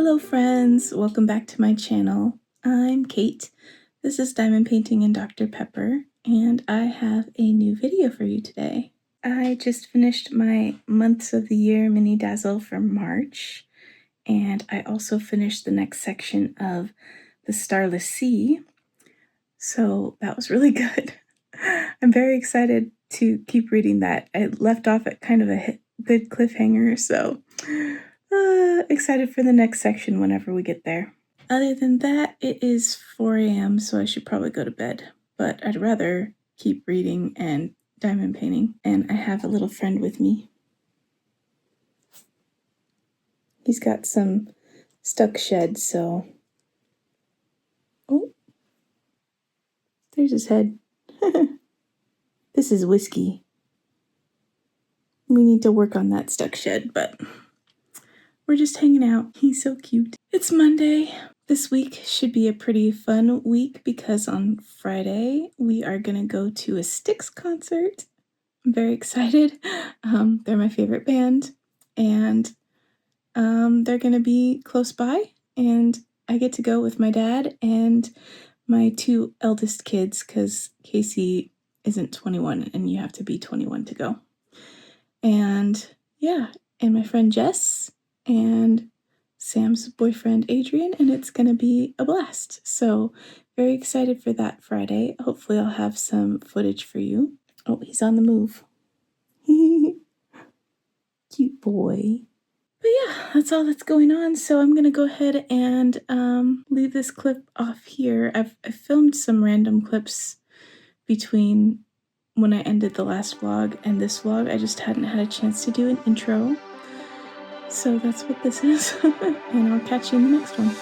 Hello friends, welcome back to my channel. I'm Kate. This is Diamond Painting and Dr. Pepper, and I have a new video for you today. I just finished my Months of the Year mini dazzle for March, and I also finished the next section of The Starless Sea, so that was really good. I'm very excited to keep reading that. I left off at kind of a good cliffhanger, so excited for the next section whenever we get there. Other than that, it is 4 a.m., so I should probably go to bed, but I'd rather keep reading and diamond painting, and I have a little friend with me. He's got some stuck sheds, so... Oh, there's his head. This is Whiskey. We need to work on that stuck shed, but we're just hanging out. He's so cute. It's Monday. This week should be a pretty fun week because on Friday we are gonna go to a Styx concert. I'm very excited. They're my favorite band, and they're gonna be close by, and I get to go with my dad and my two eldest kids because Casey isn't 21 and you have to be 21 to go. And yeah, and my friend Jess and Sam's boyfriend Adrian, and it's gonna be a blast. So very excited for that Friday. Hopefully I'll have some footage for you. Oh, he's on the move. Cute boy. But yeah, that's all that's going on. So I'm gonna go ahead and leave this clip off here. I've filmed some random clips between when I ended the last vlog and this vlog. I just hadn't had a chance to do an intro. So that's what this is, and I'll catch you in the next one.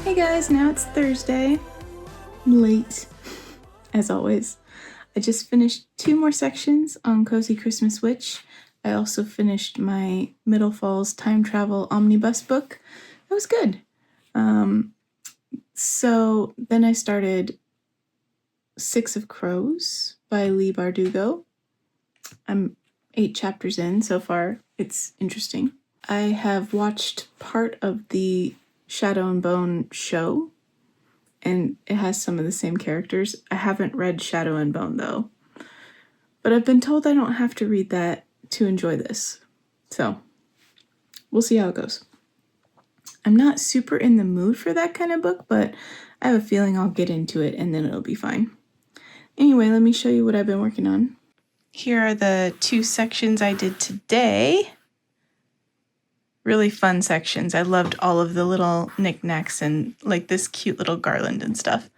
Hey guys, now it's Thursday. I'm late, as always. I just finished 2 more sections on Cozy Christmas Witch. I also finished my Middle Falls Time Travel Omnibus book. It was good. So then I started 6 of Crows by Leigh Bardugo. I'm 8 chapters in so far. It's interesting. I have watched part of the Shadow and Bone show, and it has some of the same characters. I haven't read Shadow and Bone though, but I've been told I don't have to read that to enjoy this. So we'll see how it goes. I'm not super in the mood for that kind of book, but I have a feeling I'll get into it and then it'll be fine. Anyway, let me show you what I've been working on. Here are the 2 sections I did today. Really fun sections. I loved all of the little knickknacks and like this cute little garland and stuff.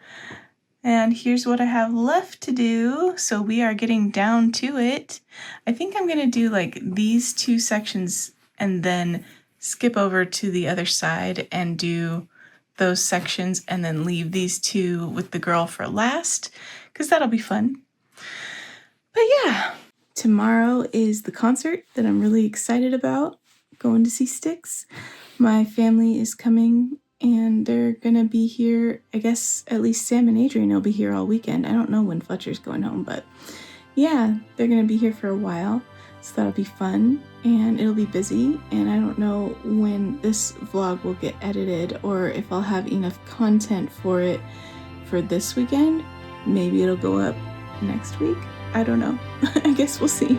And here's what I have left to do. So we are getting down to it. I think I'm gonna do like these 2 sections and then skip over to the other side and do those sections and then leave these 2 with the girl for last, because that'll be fun. But yeah, tomorrow is the concert that I'm really excited about. Going to see Styx. My family is coming and they're gonna be here. I guess at least Sam and Adrian will be here all weekend. I don't know when Fletcher's going home, but yeah, they're gonna be here for a while. So that'll be fun and it'll be busy. And I don't know when this vlog will get edited or if I'll have enough content for it for this weekend. Maybe it'll go up next week. I don't know. I guess we'll see.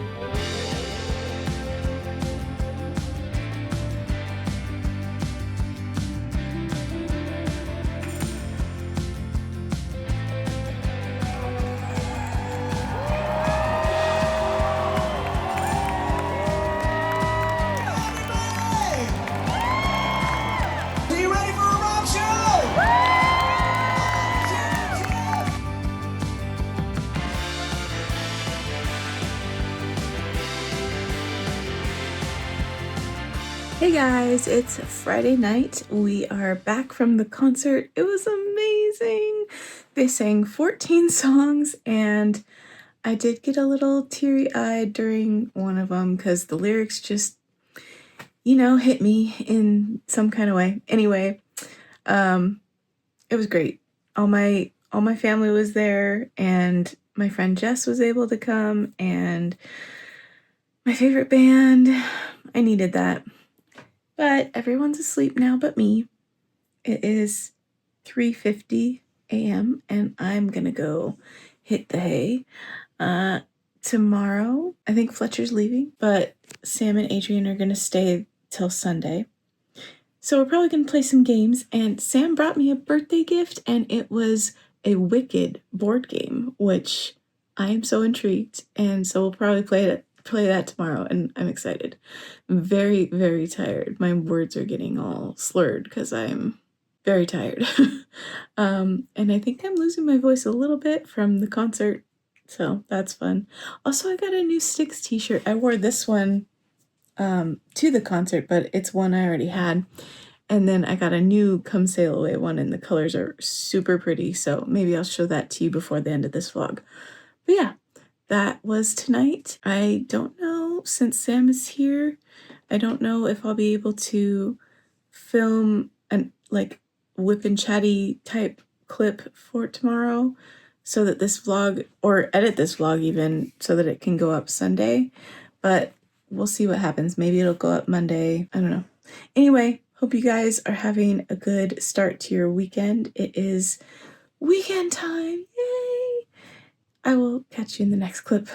Hey guys, it's Friday night. We are back from the concert. It was amazing. They sang 14 songs and I did get a little teary-eyed during one of them because the lyrics just, hit me in some kind of way. Anyway, it was great. All my family was there and my friend Jess was able to come and my favorite band. I needed that. But everyone's asleep now but me. It is 3:50 a.m. and I'm gonna go hit the hay. Tomorrow, I think Fletcher's leaving, but Sam and Adrian are gonna stay till Sunday. So we're probably gonna play some games, and Sam brought me a birthday gift, and it was a Wicked board game, which I am so intrigued, and so we'll probably play that tomorrow, and I'm excited. I'm very, very tired. My words are getting all slurred because I'm very tired. And I think I'm losing my voice a little bit from the concert, so that's fun. Also, I got a new Styx t-shirt. I wore this one to the concert, but it's one I already had. And then I got a new Come Sail Away one, and the colors are super pretty, so maybe I'll show that to you before the end of this vlog. But yeah, that was tonight. I don't know, since Sam is here, I don't know if I'll be able to film an WIP and chatty type clip for tomorrow so that this vlog, or edit this vlog even, so that it can go up Sunday. But we'll see what happens. Maybe it'll go up Monday. I don't know. Anyway, hope you guys are having a good start to your weekend. It is weekend time. Yay! I will catch you in the next clip.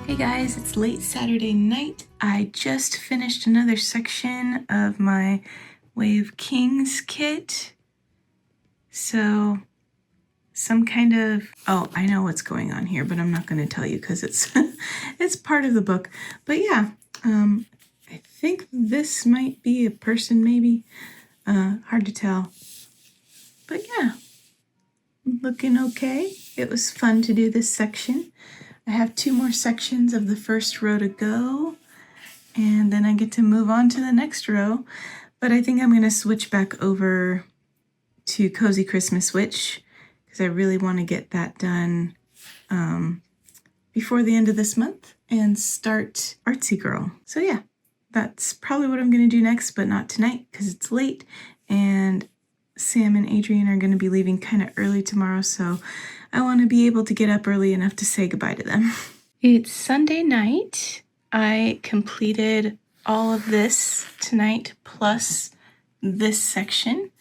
Hey guys, it's late Saturday night. I just finished another section of my Way of Kings kit. So some kind of, I know what's going on here, but I'm not going to tell you because it's it's part of the book. But yeah, I think this might be a person, maybe. Hard to tell. But yeah, looking okay. It was fun to do this section. I have 2 more sections of the first row to go, and then I get to move on to the next row. But I think I'm going to switch back over to Cozy Christmas Witch because I really want to get that done before the end of this month and start Artsy Girl. So yeah, that's probably what I'm going to do next, but not tonight because it's late, and Sam and Adrian are going to be leaving kind of early tomorrow, so I want to be able to get up early enough to say goodbye to them. It's Sunday night. I completed all of this tonight plus this section,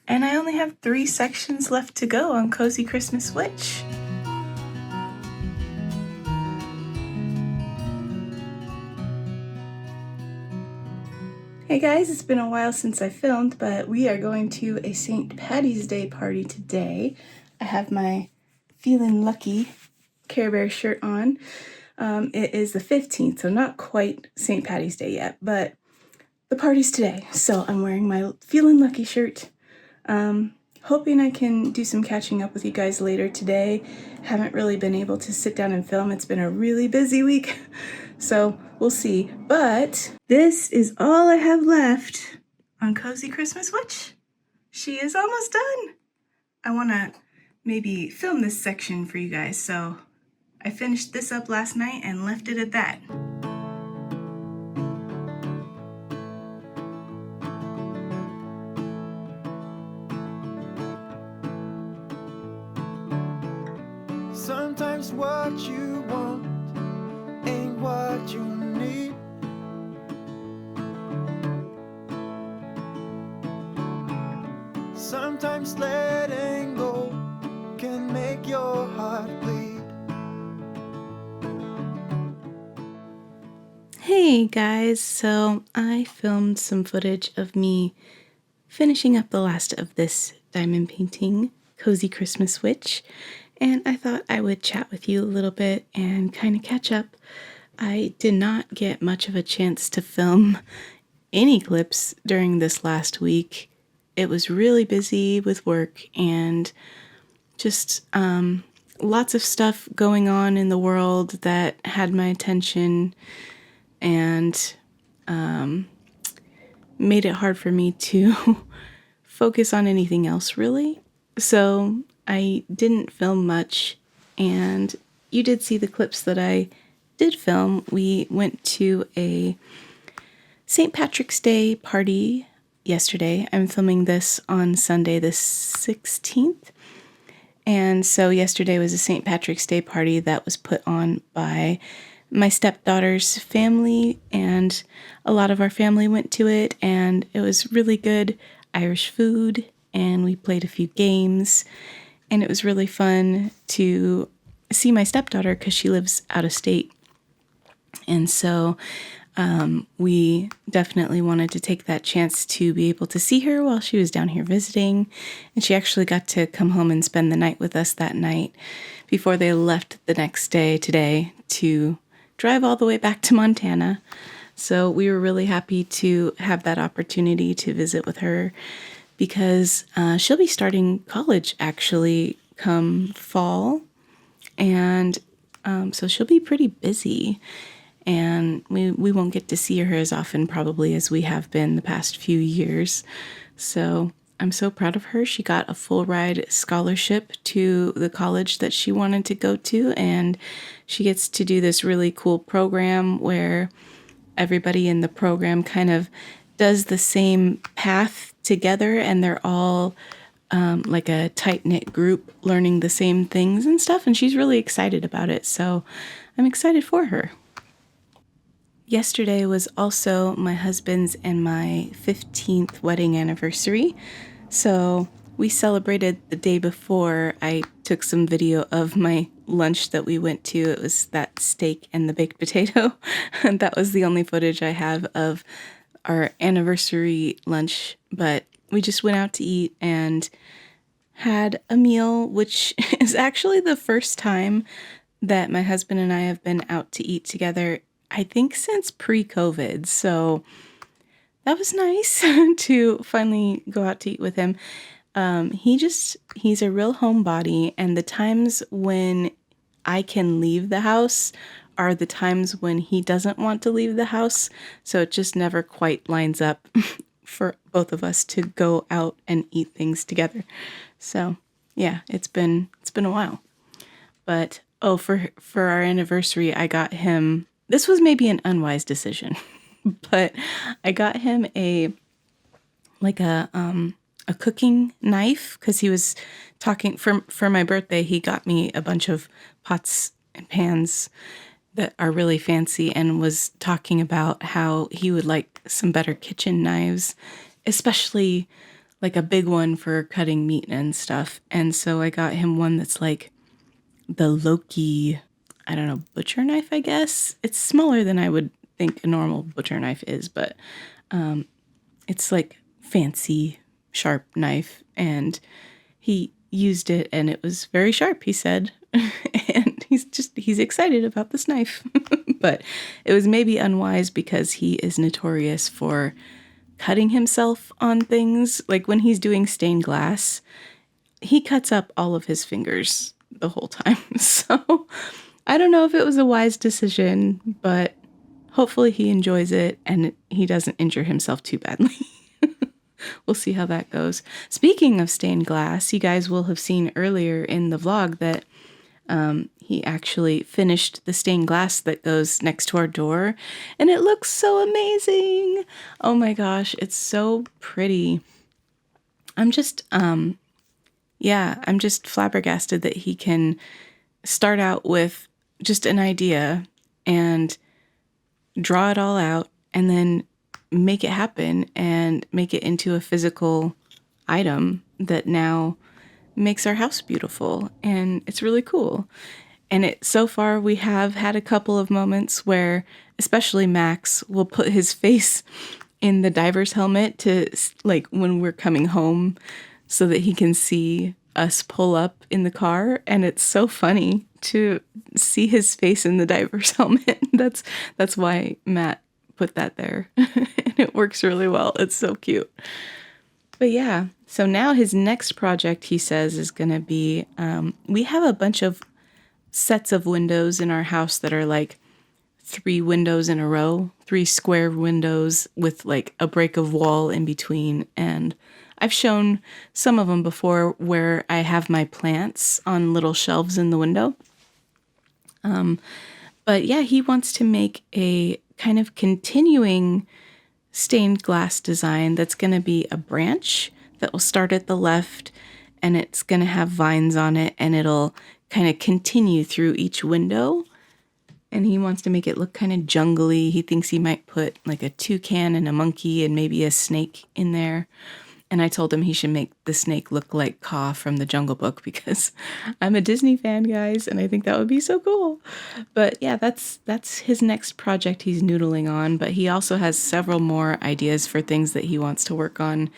and I only have 3 sections left to go on Cozy Christmas Witch. Hey guys, it's been a while since I filmed, but we are going to a St. Patty's Day party today. I have my Feeling Lucky Care Bear shirt on. It is the 15th, so not quite St. Patty's Day yet, but the party's today. So I'm wearing my Feeling Lucky shirt. Hoping I can do some catching up with you guys later today. Haven't really been able to sit down and film. It's been a really busy week, so we'll see. But this is all I have left on Cozy Christmas Witch. She is almost done. I want to maybe film this section for you guys, so I finished this up last night and left it at that. Sometimes what you want ain't what you need. Sometimes letting go can make your heart bleed. Hey guys, so I filmed some footage of me finishing up the last of this diamond painting, Cozy Christmas Witch, and I thought I would chat with you a little bit and kind of catch up. I did not get much of a chance to film any clips during this last week. It was really busy with work and just lots of stuff going on in the world that had my attention and made it hard for me to focus on anything else, really. So I didn't film much, and you did see the clips that I did film. We went to a St. Patrick's Day party yesterday. I'm filming this on Sunday the 16th. And so yesterday was a St. Patrick's Day party that was put on by my stepdaughter's family, and a lot of our family went to it, and it was really good Irish food, and we played a few games, and it was really fun to see my stepdaughter because she lives out of state. And so we definitely wanted to take that chance to be able to see her while she was down here visiting. And she actually got to come home and spend the night with us that night before they left the next day today to drive all the way back to Montana. So we were really happy to have that opportunity to visit with her because she'll be starting college actually come fall. And so she'll be pretty busy. And we won't get to see her as often probably as we have been the past few years. So I'm so proud of her. She got a full ride scholarship to the college that she wanted to go to, and she gets to do this really cool program where everybody in the program kind of does the same path together, and they're all like a tight-knit group learning the same things and stuff, and she's really excited about it. So I'm excited for her. Yesterday was also my husband's and my 15th wedding anniversary. So we celebrated the day before. I took some video of my lunch that we went to. It was that steak and the baked potato. And that was the only footage I have of our anniversary lunch. But we just went out to eat and had a meal, which is actually the first time that my husband and I have been out to eat together, I think since pre-COVID. So that was nice to finally go out to eat with him. He's a real homebody, and the times when I can leave the house are the times when he doesn't want to leave the house. So it just never quite lines up for both of us to go out and eat things together. So yeah, it's been a while. But for our anniversary, I got him, this was maybe an unwise decision, But I got him a cooking knife because he was talking for my birthday. He got me a bunch of pots and pans that are really fancy and was talking about how he would like some better kitchen knives, especially like a big one for cutting meat and stuff. And so I got him one that's like the Loki, I don't know, butcher knife, I guess. It's smaller than I would think a normal butcher knife is, but it's like fancy, sharp knife. And he used it and it was very sharp, he said. And he's excited about this knife. But it was maybe unwise because he is notorious for cutting himself on things. Like when he's doing stained glass, he cuts up all of his fingers the whole time. So I don't know if it was a wise decision, but hopefully he enjoys it and he doesn't injure himself too badly. We'll see how that goes. Speaking of stained glass, you guys will have seen earlier in the vlog that he actually finished the stained glass that goes next to our door, and it looks so amazing. Oh my gosh, it's so pretty. I'm just flabbergasted that he can start out with just an idea and draw it all out and then make it happen and make it into a physical item that now makes our house beautiful. And it's really cool. And so far we have had a couple of moments where especially Max will put his face in the diver's helmet to like when we're coming home so that he can see us pull up in the car. And it's so funny to see his face in the diver's helmet. That's why Matt put that there. And it works really well. It's so cute. But yeah, so now his next project, he says, is going to be, we have a bunch of sets of windows in our house that are like 3 windows in a row, 3 square windows with like a break of wall in between. And I've shown some of them before where I have my plants on little shelves in the window. But yeah, he wants to make a kind of continuing stained glass design that's going to be a branch that will start at the left and it's going to have vines on it and it'll kind of continue through each window. And he wants to make it look kind of jungly. He thinks he might put like a toucan and a monkey and maybe a snake in there. And I told him he should make the snake look like Kaa from the Jungle Book because I'm a Disney fan, guys, and I think that would be so cool. But yeah, that's his next project he's noodling on. But he also has several more ideas for things that he wants to work on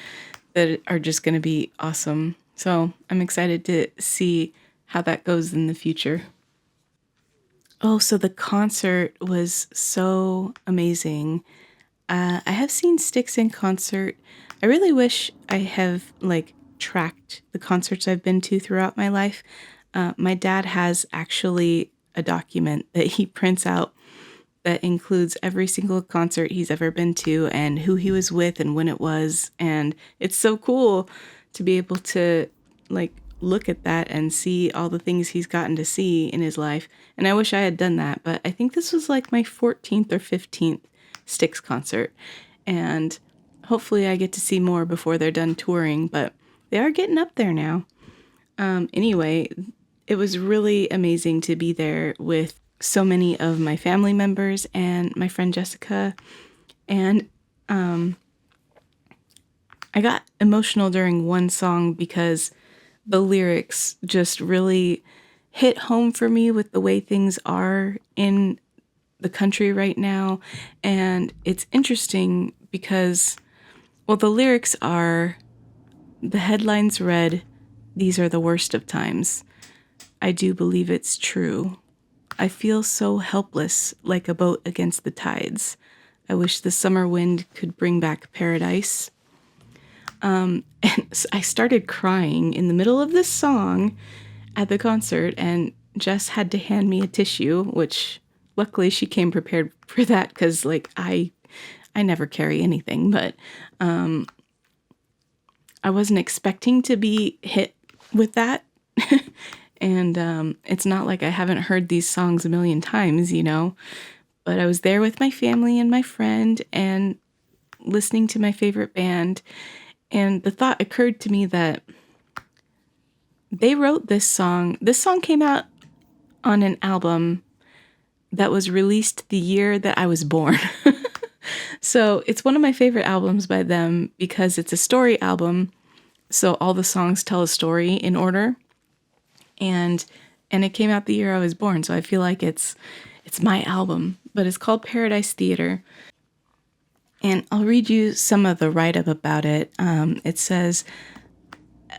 that are just going to be awesome. So I'm excited to see how that goes in the future. Oh, so the concert was so amazing. I have seen Styx in concert. I really wish I have like tracked the concerts I've been to throughout my life. My dad has actually a document that he prints out that includes every single concert he's ever been to and who he was with and when it was. And it's so cool to be able to like look at that and see all the things he's gotten to see in his life. And I wish I had done that, but I think this was like my 14th or 15th Styx concert. And hopefully I get to see more before they're done touring, but they are getting up there now. Anyway, it was really amazing to be there with so many of my family members and my friend Jessica. And I got emotional during one song because the lyrics just really hit home for me with the way things are in the country right now. And it's interesting because, well, the lyrics are, the headlines read, "These are the worst of times. I do believe it's true. I feel so helpless, like a boat against the tides. I wish the summer wind could bring back paradise." And I started crying in the middle of this song at the concert, and Jess had to hand me a tissue, which luckily she came prepared for that because, like, I never carry anything, but I wasn't expecting to be hit with that. And it's not like I haven't heard these songs a million times, you know, but I was there with my family and my friend and listening to my favorite band. And the thought occurred to me that they wrote this song. This song came out on an album that was released the year that I was born. So it's one of my favorite albums by them because it's a story album. So all the songs tell a story in order. And it came out the year I was born. So I feel like it's my album, but it's called Paradise Theater. And I'll read you some of the write-up about it. It says,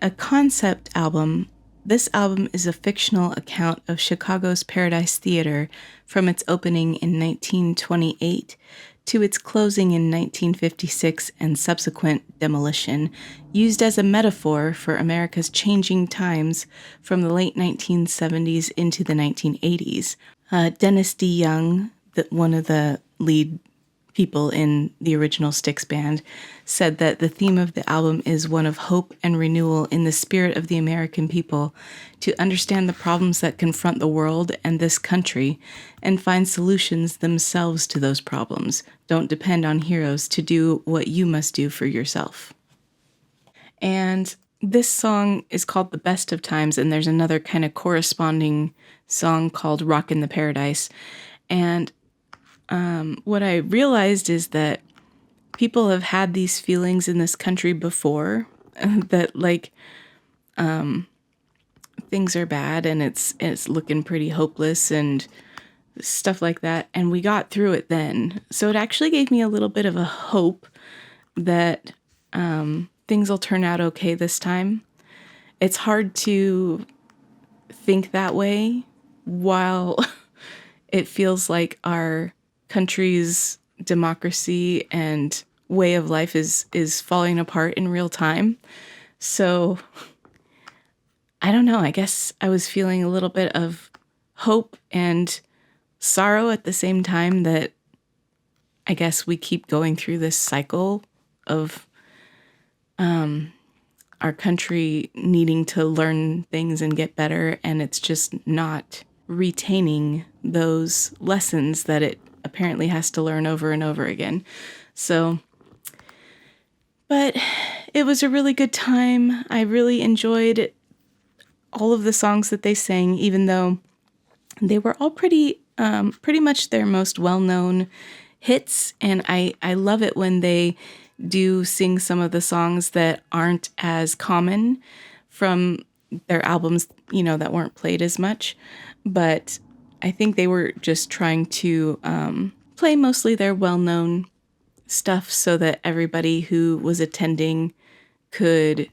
a concept album. This album is a fictional account of Chicago's Paradise Theater from its opening in 1928 to its closing in 1956 and subsequent demolition, used as a metaphor for America's changing times from the late 1970s into the 1980s. Dennis D. Young, one of the lead people in the original Styx band, said that the theme of the album is one of hope and renewal in the spirit of the American people to understand the problems that confront the world and this country and find solutions themselves to those problems. Don't depend on heroes to do what you must do for yourself. And this song is called The Best of Times, and there's another kind of corresponding song called Rockin' the Paradise. And what I realized is that people have had these feelings in this country before, that like things are bad and it's looking pretty hopeless and stuff like that. And we got through it then. So it actually gave me a little bit of a hope that things will turn out okay this time. It's hard to think that way while it feels like our country's democracy and way of life is falling apart in real time. So I don't know, I guess I was feeling a little bit of hope and sorrow at the same time, that I guess we keep going through this cycle of our country needing to learn things and get better, and it's just not retaining those lessons that it apparently has to learn over and over again. So, but it was a really good time. I really enjoyed all of the songs that they sang, even though they were all pretty much their most well-known hits. And I love it when they do sing some of the songs that aren't as common from their albums, that weren't played as much. But I think they were just trying to play mostly their well-known stuff so that everybody who was attending could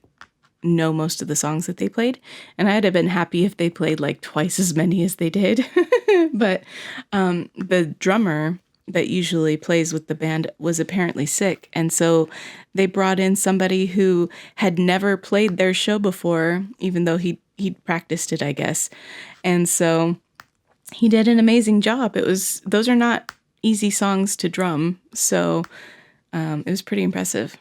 know most of the songs that they played. And I'd have been happy if they played like twice as many as they did. But the drummer that usually plays with the band was apparently sick. And so they brought in somebody who had never played their show before, even though he'd practiced it, I guess. And so he did an amazing job. Those are not easy songs to drum. So it was pretty impressive.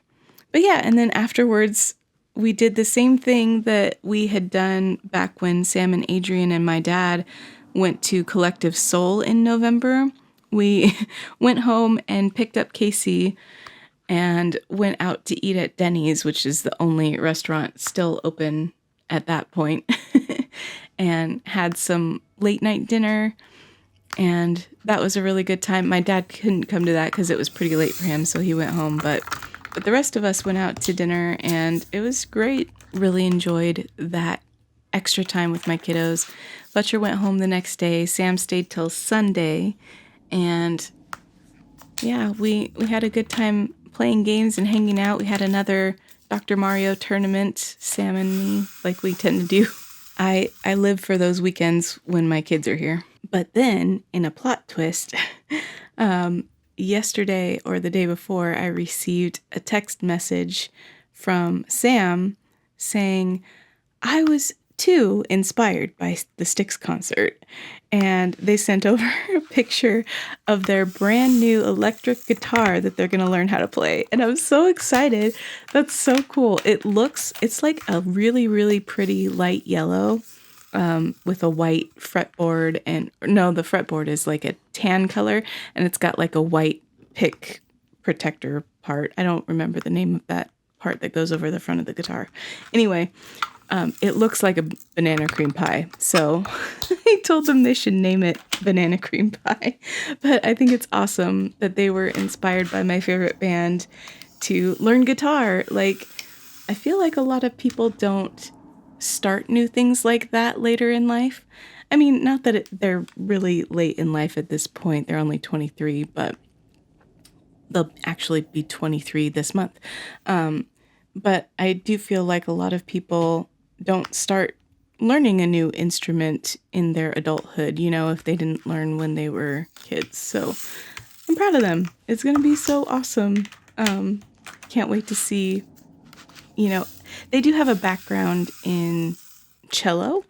But yeah, and then afterwards, we did the same thing that we had done back when Sam and Adrian and my dad went to Collective Soul in November. We went home and picked up Casey and went out to eat at Denny's, which is the only restaurant still open at that point, and had some late night dinner. And that was a really good time. My dad couldn't come to that because it was pretty late for him, so he went home. But the rest of us went out to dinner, and it was great. Really enjoyed that extra time with my kiddos. Fletcher went home the next day. Sam stayed till Sunday. And yeah, we had a good time playing games and hanging out. We had another Dr. Mario tournament, Sam and me, like we tend to do. I live for those weekends when my kids are here. But then, in a plot twist, yesterday or the day before, I received a text message from Sam saying, I was too inspired by the Styx concert. And they sent over a picture of their brand new electric guitar that they're going to learn how to play. And I'm so excited. That's so cool. It's like a really, really pretty light yellow. with a white fretboard, and no, the fretboard is like a tan color, and it's got like a white pick protector part. I don't remember the name of that part that goes over the front of the guitar. Anyway, it looks like a banana cream pie. So I told them they should name it Banana Cream Pie. But I think it's awesome that they were inspired by my favorite band to learn guitar. Like, I feel like a lot of people don't start new things like that later in life. I mean, not that they're really late in life at this point. They're only 23, but they'll actually be 23 this month. But I do feel like a lot of people don't start learning a new instrument in their adulthood, you know, if they didn't learn when they were kids. So I'm proud of them. It's going to be so awesome. Can't wait to see, you know, they do have a background in cello.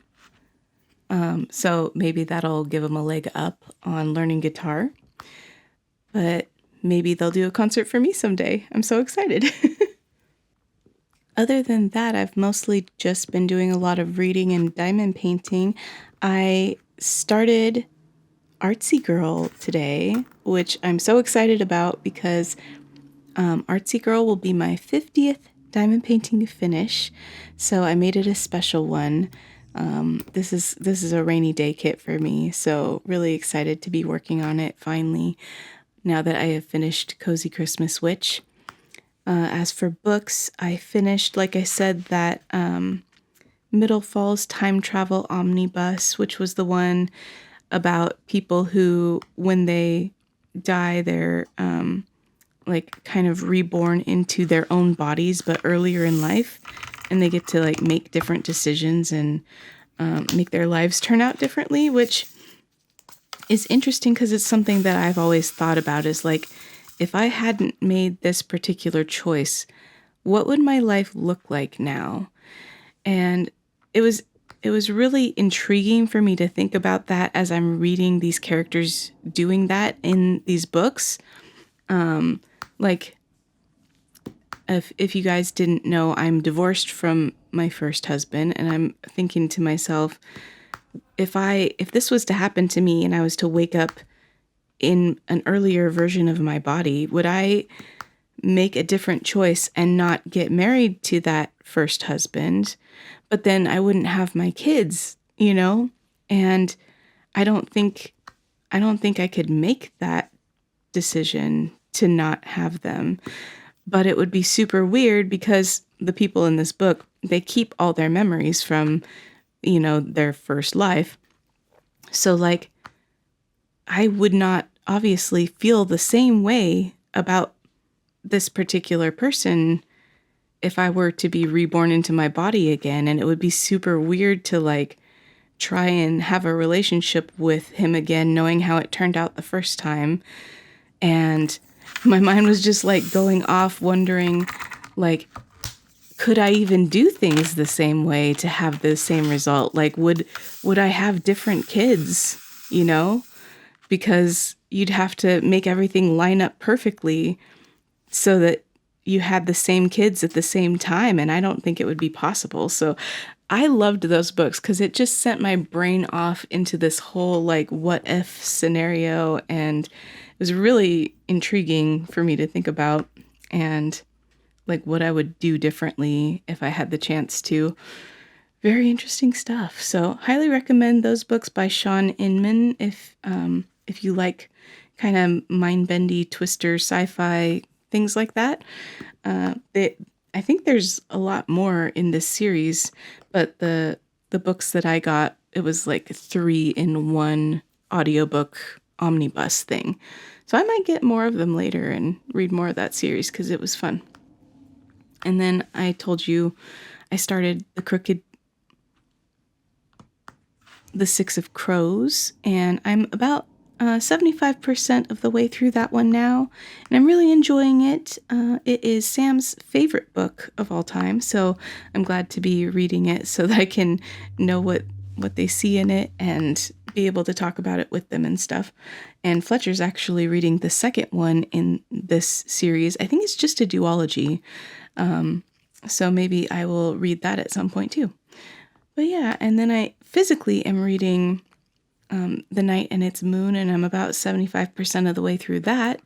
So maybe that'll give them a leg up on learning guitar. But maybe they'll do a concert for me someday. I'm so excited. Other than that, I've mostly just been doing a lot of reading and diamond painting. I started Artsy Girl today, which I'm so excited about because Artsy Girl will be my 50th diamond painting finish. So I made it a special one. This is a rainy day kit for me, so really excited to be working on it finally, now that I have finished Cozy Christmas Witch. As for books, I finished, like I said, that Middle Falls Time Travel Omnibus, which was the one about people who, when they die, they're like kind of reborn into their own bodies, but earlier in life, and they get to like make different decisions and make their lives turn out differently, which is interesting because it's something that I've always thought about, is like, if I hadn't made this particular choice, what would my life look like now? And it was really intriguing for me to think about that as I'm reading these characters doing that in these books. Like, if you guys didn't know, I'm divorced from my first husband, and I'm thinking to myself, if this was to happen to me and I was to wake up in an earlier version of my body, would I make a different choice and not get married to that first husband? But then I wouldn't have my kids, you know? And I don't think I could make that decision to not have them. But it would be super weird because the people in this book, they keep all their memories from, you know, their first life. So like, I would not obviously feel the same way about this particular person if I were to be reborn into my body again. And it would be super weird to like try and have a relationship with him again, knowing how it turned out the first time. And my mind was just like going off, wondering like, could I even do things the same way to have the same result? Like, would I have different kids, you know? Because you'd have to make everything line up perfectly so that you had the same kids at the same time. And I don't think it would be possible. So I loved those books because it just sent my brain off into this whole like what if scenario. And it was really intriguing for me to think about, and like what I would do differently if I had the chance to. Very interesting stuff. So highly recommend those books by Sean Inman if you like kind of mind-bendy, twister, sci-fi, things like that. I think there's a lot more in this series, but the books that I got, it was like 3-in-1 audiobook omnibus thing. So I might get more of them later and read more of that series because it was fun. And then I told you I started the Six of Crows, and I'm about 75% of the way through that one now, and I'm really enjoying it. It is Sam's favorite book of all time, so I'm glad to be reading it so that I can know what they see in it and be able to talk about it with them and stuff. And Fletcher's actually reading the second one in this series. I think it's just a duology, so maybe I will read that at some point too. But yeah, and then I physically am reading The Night and Its Moon, and I'm about 75% of the way through that.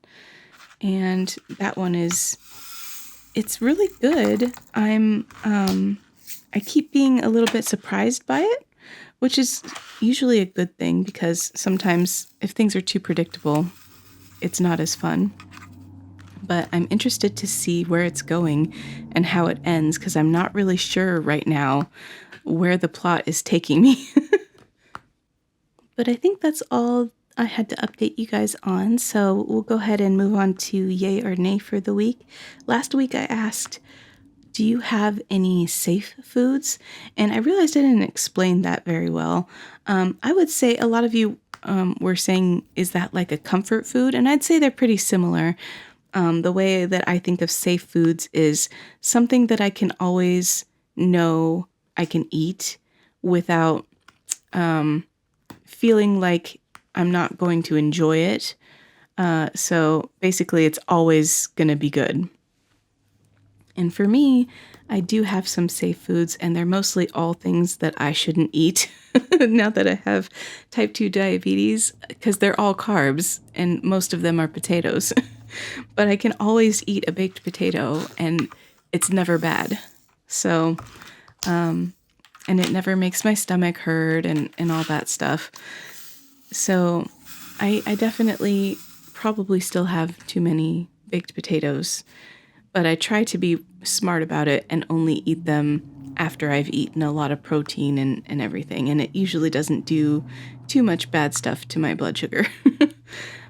And that one it's really good. I keep being a little bit surprised by it, which is usually a good thing because sometimes if things are too predictable, it's not as fun. But I'm interested to see where it's going and how it ends because I'm not really sure right now where the plot is taking me. But I think that's all I had to update you guys on, so we'll go ahead and move on to yay or nay for the week. Last week I asked, do you have any safe foods? And I realized I didn't explain that very well. I would say a lot of you were saying, is that like a comfort food? And I'd say they're pretty similar. The way that I think of safe foods is something that I can always know I can eat without feeling like I'm not going to enjoy it. So basically, it's always going to be good. And for me, I do have some safe foods, and they're mostly all things that I shouldn't eat now that I have type 2 diabetes, because they're all carbs, and most of them are potatoes. But I can always eat a baked potato, and it's never bad. So, and it never makes my stomach hurt and all that stuff. So I definitely probably still have too many baked potatoes, but I try to be smart about it and only eat them after I've eaten a lot of protein and everything. And it usually doesn't do too much bad stuff to my blood sugar.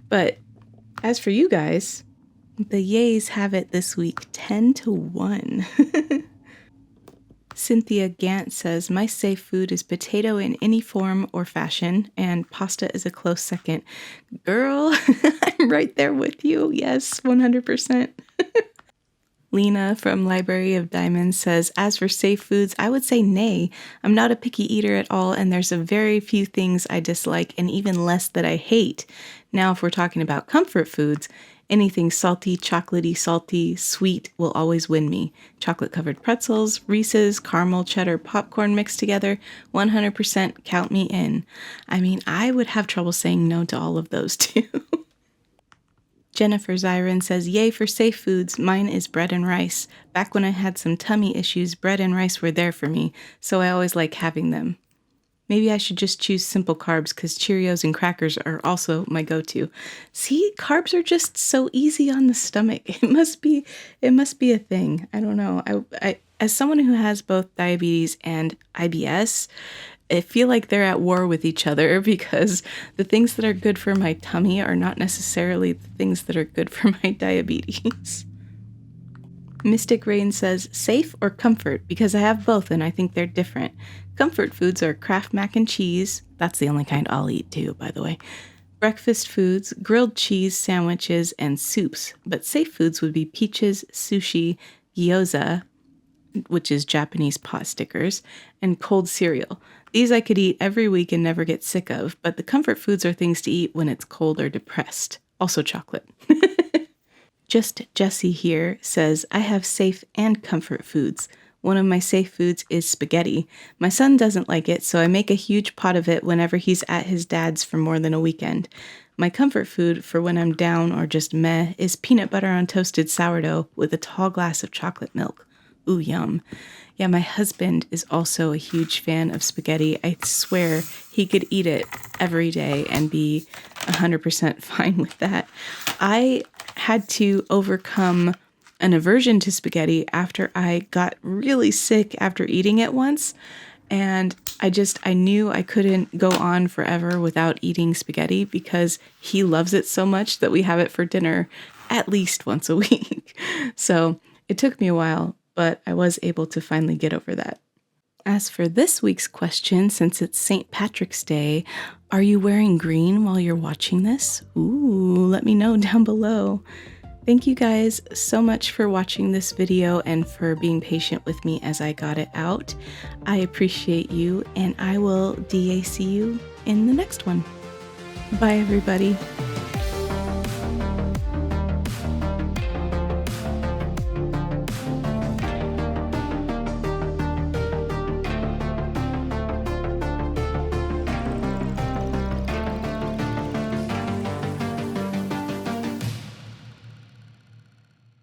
But as for you guys, the yays have it this week 10-1. Cynthia Gant says, my safe food is potato in any form or fashion, and pasta is a close second. Girl, I'm right there with you. Yes, 100%. Lena from Library of Diamonds says, as for safe foods, I would say nay. I'm not a picky eater at all, and there's a very few things I dislike and even less that I hate. Now, if we're talking about comfort foods, anything salty, chocolatey, salty, sweet will always win me. Chocolate-covered pretzels, Reese's, caramel, cheddar, popcorn mixed together, 100% count me in. I mean, I would have trouble saying no to all of those too. Jennifer Zyron says, yay for safe foods. Mine is bread and rice. Back when I had some tummy issues, bread and rice were there for me, so I always like having them. Maybe I should just choose simple carbs because Cheerios and crackers are also my go-to. See, carbs are just so easy on the stomach. It must be a thing. I don't know. I as someone who has both diabetes and IBS, I feel like they're at war with each other because the things that are good for my tummy are not necessarily the things that are good for my diabetes. Mystic Rain says, safe or comfort? Because I have both and I think they're different. Comfort foods are Kraft mac and cheese. That's the only kind I'll eat too, by the way. Breakfast foods, grilled cheese, sandwiches, and soups. But safe foods would be peaches, sushi, gyoza, which is Japanese pot stickers, and cold cereal. These I could eat every week and never get sick of, but the comfort foods are things to eat when it's cold or depressed. Also chocolate. Just Jessie here says, I have safe and comfort foods. One of my safe foods is spaghetti. My son doesn't like it, so I make a huge pot of it whenever he's at his dad's for more than a weekend. My comfort food for when I'm down or just meh is peanut butter on toasted sourdough with a tall glass of chocolate milk. Ooh, yum. Yeah, my husband is also a huge fan of spaghetti. I swear he could eat it every day and be 100% fine with that. I had to overcome an aversion to spaghetti after I got really sick after eating it once. And I knew I couldn't go on forever without eating spaghetti because he loves it so much that we have it for dinner at least once a week. So it took me a while, but I was able to finally get over that. As for this week's question, since it's St. Patrick's Day, are you wearing green while you're watching this? Ooh, let me know down below. Thank you guys so much for watching this video and for being patient with me as I got it out. I appreciate you, and I will DAC you in the next one. Bye, everybody.